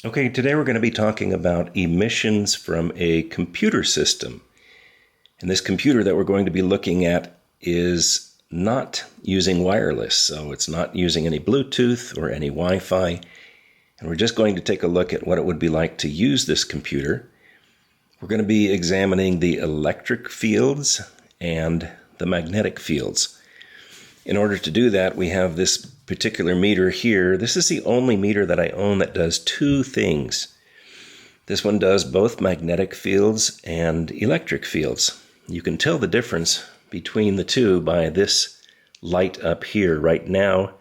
Okay, today we're going to be talking about emissions from a computer system. And this computer that we're going to be looking at is not using wireless, so it's not using any Bluetooth or any Wi-Fi. And we're just going to take a look at what it would be like to use this computer. We're going to be examining the electric fields and the magnetic fields. In order to do that, we have this particular meter here. This is the only meter that I own that does two things. This one does both magnetic fields and electric fields. You can tell the difference between the two by this light up here. Right now,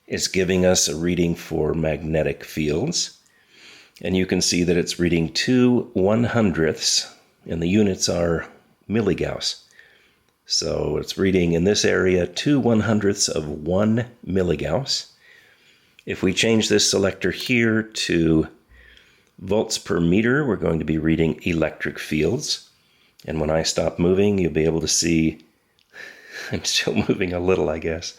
it's giving us a reading for magnetic fields. And you can see that it's reading 2/100ths, and the units are milligauss. So it's reading in this area 2/100ths of 1 milligauss. If we change this selector here to volts per meter, we're going to be reading electric fields. And when I stop moving, you'll be able to see, I'm still moving a little, I guess.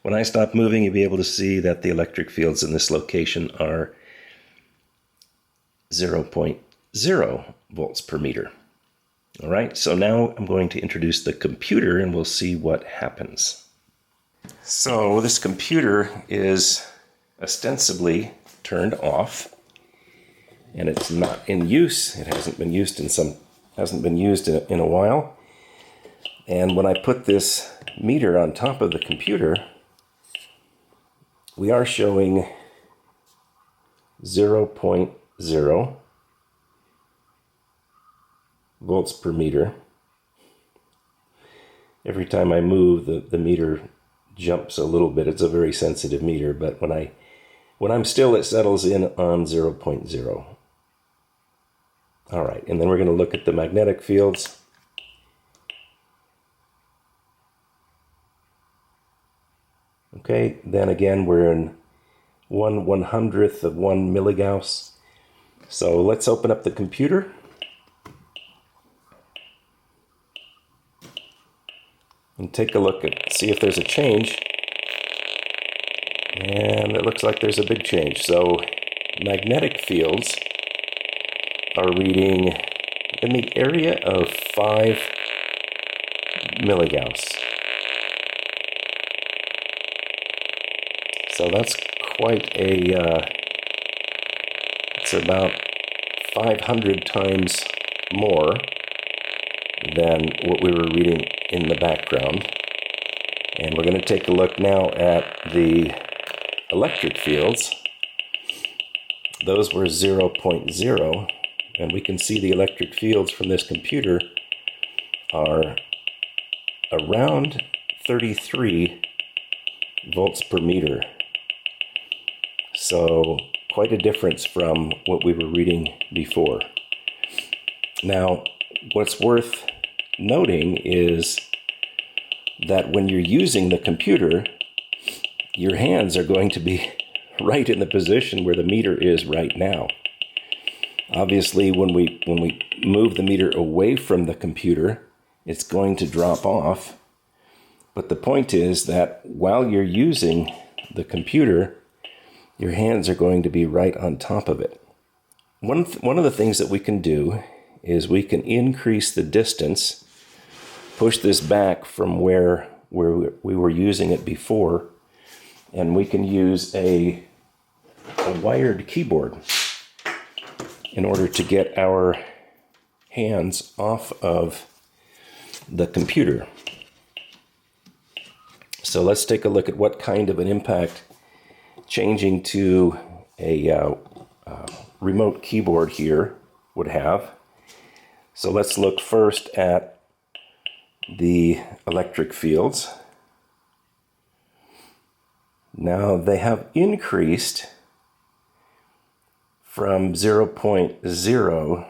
When I stop moving, you'll be able to see that the electric fields in this location are 0.0 volts per meter. All right, so now I'm going to introduce the computer and we'll see what happens. So this computer is ostensibly turned off and it's not in use. It hasn't been used in a while. And when I put this meter on top of the computer, we are showing 0.0 volts per meter. Every time I move, the meter jumps a little bit. It's a very sensitive meter, but when I'm still, it settles in on 0.0. All right, and then we're going to look at the magnetic fields. Okay, then again, we're in 1/100th of 1 milligauss. So let's open up the computer. And take a look at, see if there's a change. And it looks like there's a big change. So magnetic fields are reading in the area of 5 milligauss. So that's quite it's about 500 times more than what we were reading in the background. And we're going to take a look now at the electric fields. Those were 0.0, and we can see the electric fields from this computer are around 33 volts per meter. So quite a difference from what we were reading before. Now, what's worth noting is that when you're using the computer, your hands are going to be right in the position where the meter is right now. Obviously, when we move the meter away from the computer, it's going to drop off. But the point is that while you're using the computer, your hands are going to be right on top of it. One of the things that we can do is we can increase the distance, push this back from where we were using it before, and we can use a wired keyboard in order to get our hands off of the computer. So let's take a look at what kind of an impact changing to a remote keyboard here would have. So let's look first at the electric fields. Now they have increased from 0.0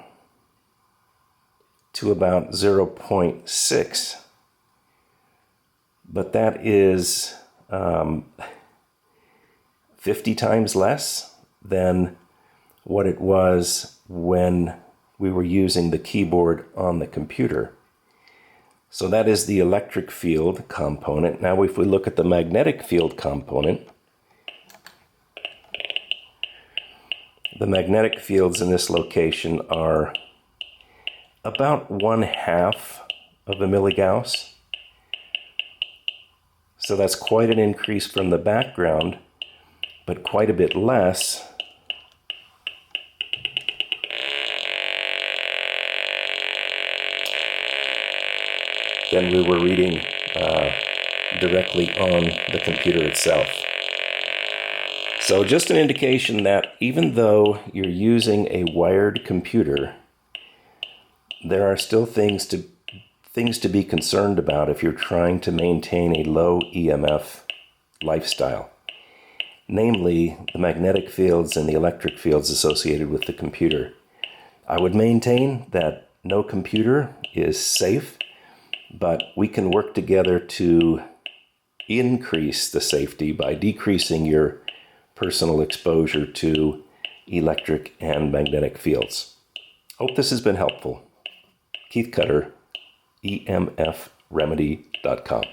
to about 0.6, but that is 50 times less than what it was when we were using the keyboard on the computer. So that is the electric field component. Now if we look at the magnetic field component, The magnetic fields in this location are about 1/2 of a milligauss. So that's quite an increase from the background, but quite a bit less than we were reading directly on the computer itself. So just an indication that even though you're using a wired computer, there are still things to be concerned about if you're trying to maintain a low EMF lifestyle, namely the magnetic fields and the electric fields associated with the computer. I would maintain that no computer is safe, but we can work together to increase the safety by decreasing your personal exposure to electric and magnetic fields. Hope this has been helpful. Keith Cutter, emfremedy.com.